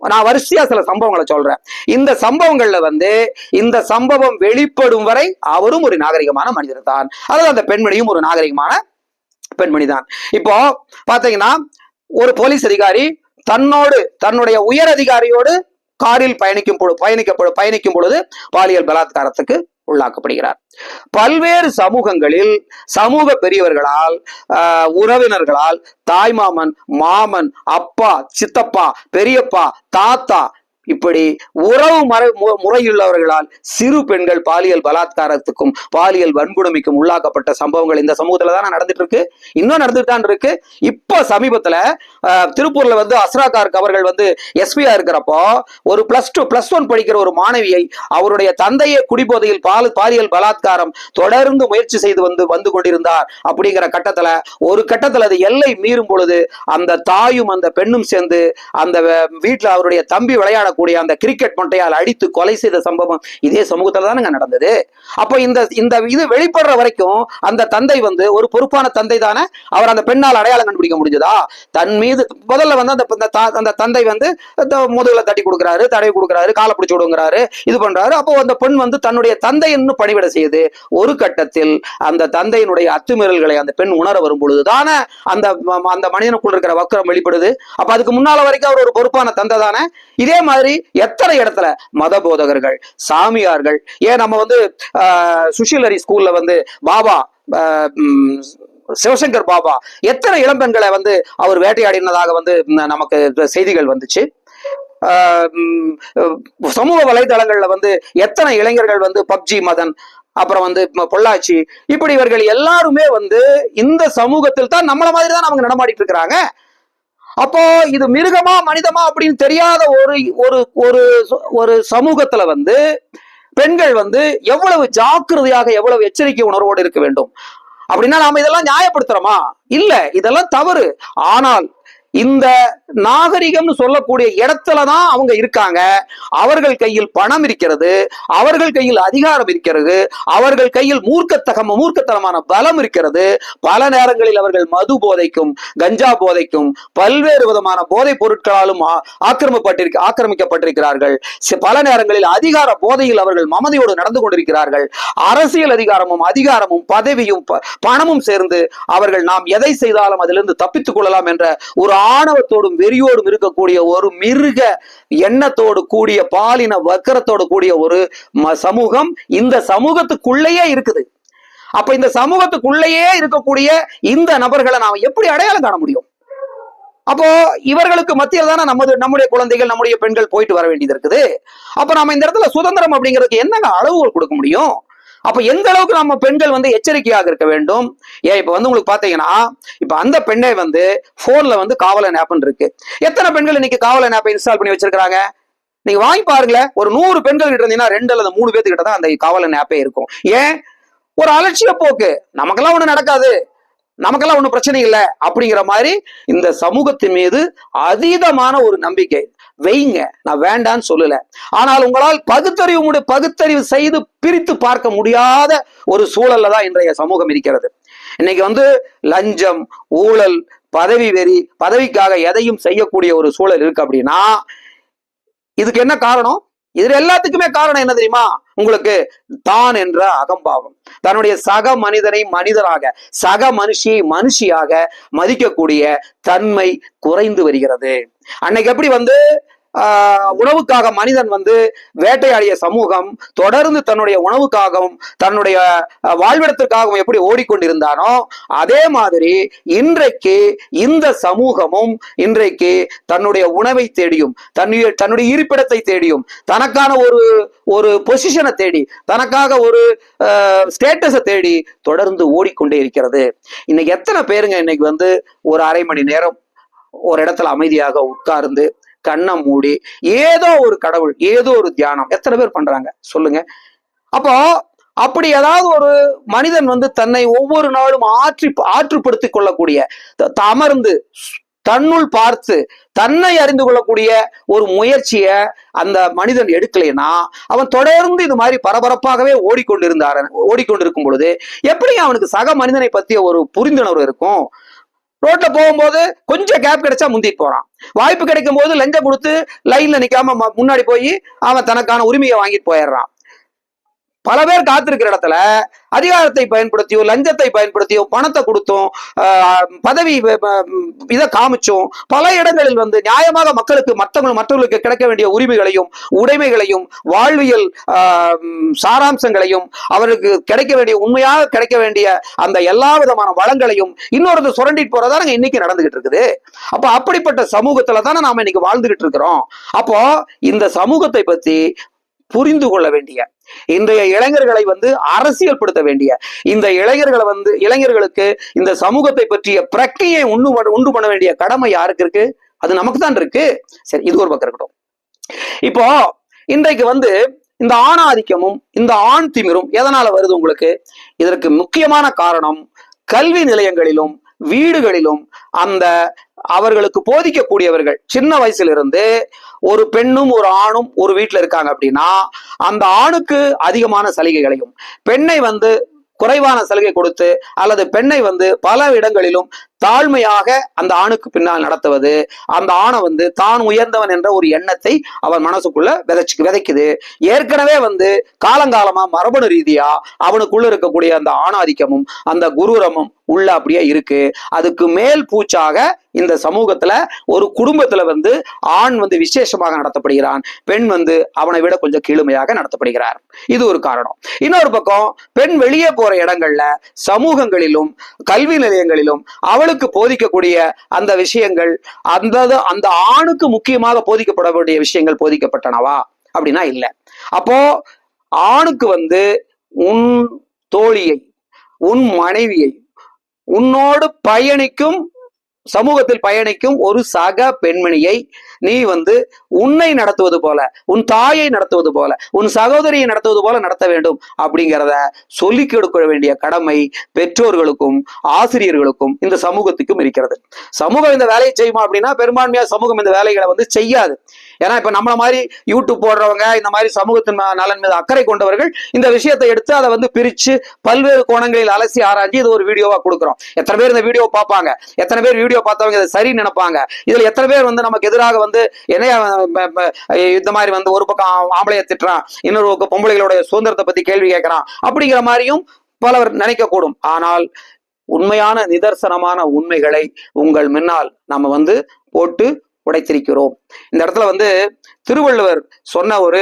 நான் வரிசையா சில சம்பவங்களை சொல்றேன். இந்த சம்பவங்கள்ல வந்து இந்த சம்பவம் வெளிப்படும் வரை அவரும் ஒரு நாகரிகமான மனிதர் தான், அதாவது அந்த பெண்மணியும் ஒரு நாகரிகமான பெண்மணி தான். இப்போ பாத்தீங்கன்னா, ஒரு போலீஸ் அதிகாரி தன்னுடைய உயர் அதிகாரியோடு காரில் பயணிக்கும் பொழுது பாலியல் பலாத்காரத்துக்கு உள்ளாக்கப்படுகிறார். பல்வேறு சமூகங்களில் சமூக பெரியவர்களால், உறவினர்களால், தாய்மாமன், மாமன், அப்பா, சித்தப்பா, பெரியப்பா, தாத்தா, இப்படி உறவு முறையுள்ளவர்களால் சிறு பெண்கள் பாலியல் பலாத்காரத்துக்கும் பாலியல் வன்கொடுமைக்கும் உள்ளாக்கப்பட்ட சம்பவங்கள் இந்த சமூகத்துல தான் நடந்துட்டு இருக்கு, இன்னும் நடந்துட்டு தான் இருக்கு. இப்ப சமீபத்துல திருப்பூர்ல வந்து அஸ்ராகார்க் அவர்கள் வந்து எஸ்பியா இருக்கிறப்போ ஒரு +1 படிக்கிற ஒரு மாணவியை அவருடைய தந்தையை குடிபோதையில் பாலியல் பலாத்காரம் தொடர்ந்து முயற்சி செய்து வந்து கொண்டிருந்தார். அப்படிங்கிற ஒரு கட்டத்துல அது எல்லை மீறும் பொழுது அந்த தாயும் அந்த பெண்ணும் சேர்ந்து அந்த வீட்டுல அவருடைய தம்பி விளையாட கூடிய அந்த கிரிக்கெட் மட்டையால் அடித்து கொலை செய்த சம்பவம் இதே சமூகத்துல தானே நடந்தது. அப்ப இந்த இது வெளிப்படுற வரைக்கும் அந்த தந்தை வந்து ஒரு பொறுப்பான தந்தை தானே. அவர் அந்த பெண்ணால் அடையாளம் கண்டுபிடிக்க முடிஞ்சதா? தன் மீது முதல்ல வந்து அந்த தந்தை வந்து முதுகுல தட்டி கொடுக்கிறாரு, தடவை கொடுக்கிறாரு, காலை பிடிச்சு விடுங்கிறாரு, இது பண்றாரு. அப்போ அந்த பெண் வந்து தன்னுடைய தந்தைன்னு பணிவிட செய்யுது. ஒரு கட்டத்தில் அந்த தந்தையினுடைய அத்துமீறல்களை அந்த பெண் உணர வரும் பொழுதுதானே அந்த மனிதனுக்குள் இருக்கிற வக்கரம் வெளிப்படுது. அப்ப அதுக்கு முன்னால வரைக்கும் அவர் ஒரு பொறுப்பான தந்தை தானே. இதே மாதிரி எத்தனை இடத்துல மத போதகர்கள், சாமியார்கள், ஏன் நம்ம வந்து சுஷிலரி ஸ்கூல்ல வந்து பாபா சிவசங்கர் பாபா எத்தனை இளம்பெண்களை வந்து அவர் வேட்டையாடினதாக வந்து நமக்கு செய்திகள் வந்துச்சு. சமூக வலைதளங்கள்ல வந்து எத்தனை இளைஞர்கள் வந்து பப்ஜி மதன், அப்புறம் வந்து பொள்ளாச்சி, இப்படி இவர்கள் எல்லாருமே வந்து இந்த சமூகத்தில் தான் நம்மள மாதிரி தான் அவங்க நடமாடிட்டு இருக்கிறாங்க. அப்போ இது மிருகமா மனிதமா அப்படின்னு தெரியாத ஒரு சமூகத்துல வந்து பெண்கள் வந்து எவ்வளவு ஜாக்கிரதையாக, எவ்வளவு எச்சரிக்கை உணர்வோடு இருக்க வேண்டும். அப்படின்னா நாம இதெல்லாம் நியாயப்படுத்துறோமா? இல்ல, இதெல்லாம் தவறு. ஆனால் இந்த நாகரிகம்னு சொல்லக்கூடிய இடத்துலதான் அவங்க இருக்காங்க. அவர்கள் கையில் பணம் இருக்கிறது, அவர்கள் கையில் அதிகாரம் இருக்கிறது, அவர்கள் கையில் மூர்க்கத்தனமான பலம் இருக்கிறது. பல நேரங்களில் அவர்கள் மது போதைக்கும், கஞ்சா போதைக்கும், பல்வேறு விதமான போதைப் பொருட்களாலும் ஆக்கிரமிக்கப்பட்டிருக்கிறார்கள். பல நேரங்களில் அதிகார போதையில் அவர்கள் மமதையோடு நடந்து கொண்டிருக்கிறார்கள். அரசியல் அதிகாரமும் பதவியும் பணமும் சேர்ந்து அவர்கள் நாம் எதை செய்தாலும் அதிலிருந்து தப்பித்துக் கொள்ளலாம் என்ற ஒரு ஆணவத்தோடும் வெறியோடும் இருக்கக்கூடிய ஒரு மிருக எண்ணத்தோடு கூடிய பாலின வக்கரத்தோடு கூடிய ஒரு சமூகம் இந்த சமூகத்துக்குள்ளேயே இருக்குது. அப்ப இந்த சமூகத்துக்குள்ளேயே இருக்கக்கூடிய இந்த நபர்களை நாம் எப்படி அடையாளம் காண முடியும்? அப்போ இவர்களுக்கு மத்தியில் தானே நம்முடைய குழந்தைகள், நம்முடைய பெண்கள் போயிட்டு வர வேண்டியது இருக்குது. அப்ப நாம இந்த இடத்துல சுதந்திரம் அப்படிங்கிறதுக்கு என்னங்க அளவுகள் கொடுக்க முடியும்? அப்ப எந்த அளவுக்கு நம்ம பெண்கள் வந்து எச்சரிக்கையாக இருக்க வேண்டும்? ஏன் இப்ப வந்து உங்களுக்கு பாத்தீங்கன்னா, இப்ப அந்த பெண்ணை வந்து போன்ல வந்து காவலன் ஆப் இருக்கு. எத்தனை பெண்கள் இன்னைக்கு காவலன் ஆப்பை இன்ஸ்டால் பண்ணி வச்சிருக்காங்க? நீங்க வாங்கி பாருங்களேன். ஒரு 100 பெண்கள் கிட்ட இருந்தீங்கன்னா 2 அல்லது 3 பேர்த்துக்கிட்ட தான் அந்த காவலன் ஆப்பே இருக்கும். ஏன்? ஒரு அலட்சிய போக்கு. நமக்கெல்லாம் ஒண்ணு நடக்காது, நமக்கெல்லாம் ஒண்ணும் பிரச்சனை இல்லை அப்படிங்கிற மாதிரி இந்த சமூகத்தின் மீது அதீதமான ஒரு நம்பிக்கை வைங்க. நான் வேண்டான்னு சொல்லல. ஆனால் உங்களால் பகுத்தறிவு செய்து பிரித்து பார்க்க முடியாத ஒரு சூழல்ல தான் இன்றைய சமூகம் இருக்கிறது. இன்னைக்கு வந்து லஞ்சம், ஊழல், பதவி வெறி, பதவிக்காக எதையும் செய்யக்கூடிய ஒரு சூழல் இருக்கு. அப்படின்னா இதுக்கு என்ன காரணம்? இதுல எல்லாத்துக்குமே காரணம் என்ன தெரியுமா உங்களுக்கு? தான் என்ற அகம்பாவம். தன்னுடைய சக மனிதனை மனிதராக, சக மனுஷியை மனுஷியாக மதிக்கக்கூடிய தன்மை குறைந்து வருகிறது. அன்னைக்கு எப்படி வந்து உணவுக்காக மனிதன் வந்து வேட்டையாடிய சமூகம் தொடர்ந்து தன்னுடைய உணவுக்காகவும் தன்னுடைய வாழ்விடத்திற்காகவும் எப்படி ஓடிக்கொண்டிருந்தானோ, அதே மாதிரி இன்றைக்கு இந்த சமூகமும் இன்றைக்கு தன்னுடைய உணவை தேடியும் தன்னுடைய இருப்பிடத்தை தேடியும் தனக்கான ஒரு பொசிஷனை தேடி தனக்காக ஒரு ஸ்டேட்டஸை தேடி தொடர்ந்து ஓடிக்கொண்டே இருக்கிறது. இன்னைக்கு எத்தனை பேருங்க இன்னைக்கு வந்து ஒரு அரை மணி நேரம் ஒரு இடத்துல அமைதியாக உட்கார்ந்து கண்ணை மூடி ஏதோ ஒரு கடவுள், ஏதோ ஒரு தியானம் எத்தனை பேர் பண்றாங்க சொல்லுங்க. அப்போ அப்படி ஏதாவது ஒரு மனிதன் வந்து தன்னை ஒவ்வொரு நாளும் ஆற்றுப்படுத்திக் கொள்ளக்கூடிய, அமர்ந்து தன்னுள் பார்த்து தன்னை அறிந்து கொள்ளக்கூடிய ஒரு முயற்சிய அந்த மனிதன் எடுக்கலைன்னா அவன் தொடர்ந்து இது மாதிரி பரபரப்பாகவே ஓடிக்கொண்டிருக்கும் பொழுது எப்படி அவனுக்கு சக மனிதனை பற்றிய ஒரு புரிந்துணர்வு இருக்கும்? ரோட்ல போகும்போது கொஞ்சம் கேப் கிடைச்சா முந்திட்டு போறான், வாய்ப்பு கிடைக்கும் போது லஞ்சம் கொடுத்து லைன்ல நிக்காம முன்னாடி போய் அவன் தனக்கான உரிமையை வாங்கிட்டு போயிடுறான். பல பேர் காத்திருக்கிற இடத்துல அதிகாரத்தை பயன்படுத்தியோ லஞ்சத்தை பயன்படுத்தியோ பணத்தை கொடுத்தோம் பதவி இதை காமிச்சோம் பல இடங்களில் வந்து நியாயமாக மக்களுக்கு மற்றவர்களுக்கு கிடைக்க வேண்டிய உரிமைகளையும் உடைமைகளையும் வாழ்வியல் சாராம்சங்களையும் அவருக்கு கிடைக்க வேண்டிய உண்மையாக கிடைக்க வேண்டிய அந்த எல்லா விதமான வளங்களையும் இன்னொரு சுரண்டிட்டு போறதான இன்னைக்கு நடந்துகிட்டு இருக்குது. அப்ப அப்படிப்பட்ட சமூகத்துல தானே நாம இன்னைக்கு வாழ்ந்துகிட்டு இருக்கிறோம். அப்போ இந்த சமூகத்தை பத்தி புரிந்து கொள்ள வேண்டிய, இன்றைய இளைஞர்களை வந்து அரசியல் படுத்த வேண்டிய, இந்த இளைஞர்களுக்கு இந்த சமூகத்தை பற்றிய பிரக்ஞையை உண்டு பண்ண வேண்டிய கடமை யாருக்கு இருக்கு? அது நமக்கு தான் இருக்கு. சரி, இது ஒரு பக்கம் இருக்கட்டும். இப்போ இன்றைக்கு வந்து இந்த ஆணாதிக்கமும் இந்த ஆண் திமிரும் எதனால வருது உங்களுக்கு? இதற்கு முக்கியமான காரணம் கல்வி நிலையங்களிலும் வீடுகளிலும் அந்த அவர்களுக்கு போதிக்கக்கூடியவர்கள் சின்ன வயசுல இருந்து ஒரு பெண்ணும் ஒரு ஆணும் ஒரு வீட்டுல இருக்காங்க அப்படின்னா அந்த ஆணுக்கு அதிகமான சலுகைகளையும் பெண்ணை வந்து குறைவான சலுகை கொடுத்து அல்லது பெண்ணை வந்து பல இடங்களிலும் தாழ்மையாக அந்த ஆணுக்கு பின்னால் நடத்துவது, அந்த ஆணை வந்து தான் உயர்ந்தவன் என்ற ஒரு எண்ணத்தை அவன் மனசுக்குள்ள விதைக்குது. ஏற்கனவே வந்து காலங்காலமா மரபணு ரீதியா அவனுக்குள்ள இருக்கக்கூடிய அந்த ஆணாதிக்கமும் அந்த குரூரமும் உள்ள அப்படியே இருக்கு. அதுக்கு மேல் பூச்சாக இந்த சமூகத்துல ஒரு குடும்பத்துல வந்து ஆண் வந்து விசேஷமாக நடத்தப்படுகிறான், பெண் வந்து அவனை விட கொஞ்சம் கீழுமையாக நடத்தப்படுகிறார். இது ஒரு காரணம். இன்னொரு பக்கம் பெண் வெளியே போற இடங்கள்ல சமூகங்களிலும் கல்வி நிலையங்களிலும் அவளுக்கு போதிக்கக்கூடிய அந்த விஷயங்கள் அந்த ஆணுக்கு முக்கியமாக போதிக்கப்பட வேண்டிய விஷயங்கள் போதிக்கப்பட்டனவா அப்படின்னா இல்லை. அப்போ ஆணுக்கு வந்து உன் தோழியை, உன் மனைவியை, உன்னோடு பயணிக்கும் சமூகத்தில் பயணிக்கும் ஒரு சக பெண்மணியை நீ வந்து உன்னை நடத்துவது போல, உன் தாயை நடத்துவது போல, உன் சகோதரியை நடத்துவது போல நடத்த வேண்டும் அப்படிங்கிறத சொல்லிக் கொடுக்க வேண்டிய கடமை பெற்றோர்களுக்கும் ஆசிரியர்களுக்கும் இந்த சமூகத்துக்கும் இருக்கிறது. சமூகம் இந்த வேலையை செய்யுமா அப்படின்னா பெரும்பான்மையா சமூகம் இந்த வேலைகளை வந்து செய்யாது. ஏன்னா இப்ப நம்மள மாதிரி யூடியூப் போடுறவங்க, இந்த மாதிரி சமூகத்தின் நலன் மீது அக்கறை கொண்டவர்கள் இந்த விஷயத்தை எடுத்து அதை வந்து பிரிச்சு பல்வேறு கோணங்களில் அலசி ஆராய்ச்சி இது ஒரு வீடியோவா கொடுக்குறோம். எத்தனை பேர் இந்த வீடியோ பார்ப்பாங்க, எத்தனை பேர் வீடியோ பார்த்தவங்க இதை சரி நினைப்பாங்க, இதுல எத்தனை பேர் வந்து நமக்கு எதிராக வந்து என்னைய இந்த மாதிரி வந்து ஒரு பக்கம் ஆம்பளைய திட்டுறான், இன்னொரு பக்கம் பொம்பளைகளோட சுதந்திரத்தை பத்தி கேள்வி கேட்கிறான் அப்படிங்கிற மாதிரியும் பலவர் நினைக்கக்கூடும். ஆனால் உண்மையான நிதர்சனமான உண்மைகளை உங்கள் முன்னால் நம்ம வந்து போட்டு உடைத்திருக்கிறோம். இந்த இடத்துல வந்து திருவள்ளுவர் சொன்ன ஒரு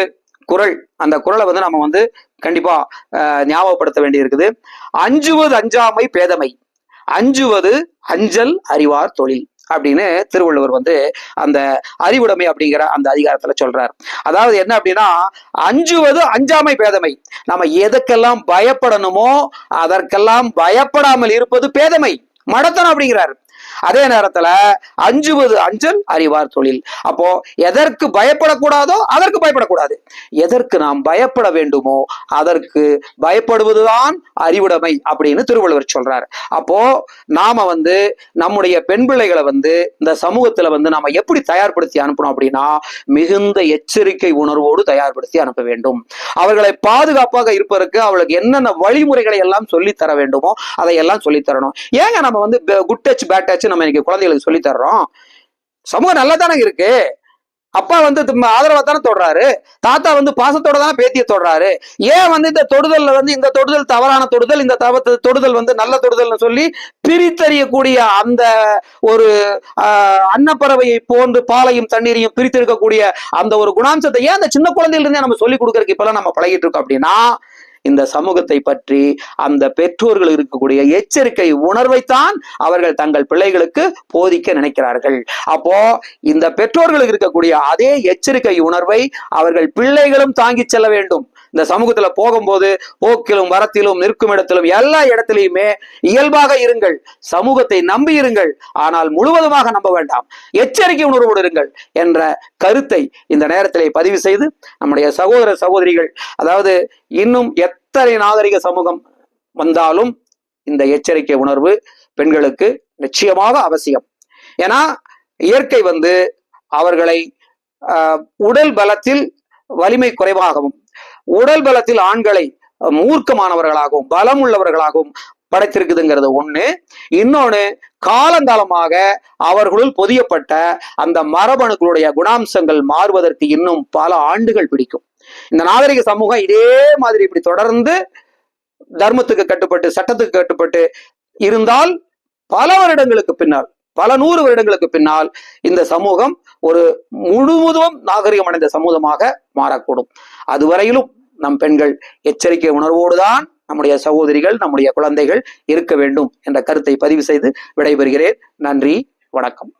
குறள், அந்த குறளை வந்து நம்ம வந்து கண்டிப்பா ஞாபகப்படுத்த வேண்டி இருக்குது. அஞ்சுவது அஞ்சாமை பேதமை, அஞ்சுவது அஞ்சல் அறிவார் தொழில் அப்படின்னு திருவள்ளுவர் வந்து அந்த அறிவுடைமை அப்படிங்கிற அந்த அதிகாரத்துல சொல்றார். அதாவது என்ன அப்படின்னா அஞ்சுவது அஞ்சாமை பேதமை, நம்ம எதுக்கெல்லாம் பயப்படணுமோ அதற்கெல்லாம் பயப்படாமல் இருப்பது பேதமை, மடத்தனம் அப்படிங்கிறார். அதே நேரத்துல அஞ்சுவது அஞ்சல் அறிவார் தொழில். அப்போ எதற்கு பயப்படக்கூடாதோ அதற்கு பயப்படக்கூடாது, எதற்கு நாம் பயப்பட வேண்டுமோ அதற்கு பயப்படுவதுதான் அறிவுடைமை அப்படின்னு திருவள்ளுவர் சொல்றாரு. அப்போ நாம வந்து நம்முடைய பெண் பிள்ளைகளை வந்து இந்த சமூகத்துல வந்து நாம எப்படி தயார்படுத்தி அனுப்பணும் அப்படின்னா மிகுந்த எச்சரிக்கை உணர்வோடு தயார்படுத்தி அனுப்ப வேண்டும். அவர்களை பாதுகாப்பாக இருப்பதற்கு அவளுக்கு என்னென்ன வழிமுறைகளை எல்லாம் சொல்லி தர வேண்டுமோ அதையெல்லாம் சொல்லி தரணும். ஏங்க நம்ம வந்து குட் டச் பேட் டச் நம்ம இன்னைக்கு குழந்தைகளுக்கு சொல்லி தர்றோம்? சமூகம் நல்லா தானே இருக்கு. அப்பா வந்து ஆதரவா தானே தொடுறாரு, தாத்தா வந்து பாசத்தோட தானே பேத்திய தொடுறாரு. ஏன் வந்து இந்த தொடுதல்ல வந்து இந்த தொடுதல் தவறான தொடுதல், இந்த தொடுதல் வந்து நல்ல தொடுதல்னு சொல்லி பிரித்தறியக்கூடிய அந்த ஒரு அன்னப்பறவையை போன்று பாலையும் தண்ணீரையும் பிரித்திருக்கக்கூடிய அந்த ஒரு குணாம்சத்தை ஏன் அந்த சின்ன குழந்தையில இருந்தே நம்ம சொல்லி கொடுக்கறதுக்கு இப்பெல்லாம் நம்ம பழகிட்டு இருக்கோம் அப்படின்னா இந்த சமூகத்தை பற்றி அந்த பெற்றோர்கள் இருக்கக்கூடிய எச்சரிக்கை உணர்வைத்தான் அவர்கள் தங்கள் பிள்ளைகளுக்கு போதிக்க நினைக்கிறார்கள். அப்போ இந்த பெற்றோர்களுக்கு இருக்கக்கூடிய அதே எச்சரிக்கை உணர்வை அவர்கள் பிள்ளைகளும் தாங்கி செல்ல வேண்டும். இந்த சமூகத்துல போகும்போது போக்கிலும் வரத்திலும் நிற்கும் இடத்திலும் எல்லா இடத்திலையுமே இயல்பாக இருங்கள், சமூகத்தை நம்பி இருங்கள், ஆனால் முழுவதுமாக நம்ப வேண்டாம், எச்சரிக்கை உணர்வோடு இருங்கள் என்ற கருத்தை இந்த நேரத்திலே பதிவு செய்து நம்முடைய சகோதர சகோதரிகள், அதாவது இன்னும் எத்தனை நாகரிக சமூகம் வந்தாலும் இந்த எச்சரிக்கை உணர்வு பெண்களுக்கு நிச்சயமாக அவசியம். ஏன்னா இயற்கை அவர்களை உடல் பலத்தில் வலிமை குறைவாகவும், உடல் பலத்தில் ஆண்களை மூர்க்கமானவர்களாகவும் பலம் உள்ளவர்களாகவும் படைத்திருக்குதுங்கிறது ஒண்ணு. இன்னொன்னு, காலங்காலமாக அவர்களுள் பொதியப்பட்ட அந்த மரபணுக்களுடைய குணாம்சங்கள் மாறுவதற்கு இன்னும் பல ஆண்டுகள் பிடிக்கும். இந்த நாகரிக சமூகம் இதே மாதிரி இப்படி தொடர்ந்து தர்மத்துக்கு கட்டுப்பட்டு சட்டத்துக்கு கட்டுப்பட்டு இருந்தால் பல வருடங்களுக்கு பின்னால், பல 100 வருடங்களுக்கு பின்னால் இந்த சமூகம் ஒரு முழுவதும் நாகரிகம் அடைந்த சமூகமாக மாறக்கூடும். அதுவரையிலும் நம் பெண்கள் எச்சரிக்கை உணர்வோடுதான் நம்முடைய சகோதரிகள், நம்முடைய குழந்தைகள் இருக்க வேண்டும் என்ற கருத்தை பதிவு செய்து விடைபெறுகிறேன். நன்றி, வணக்கம்.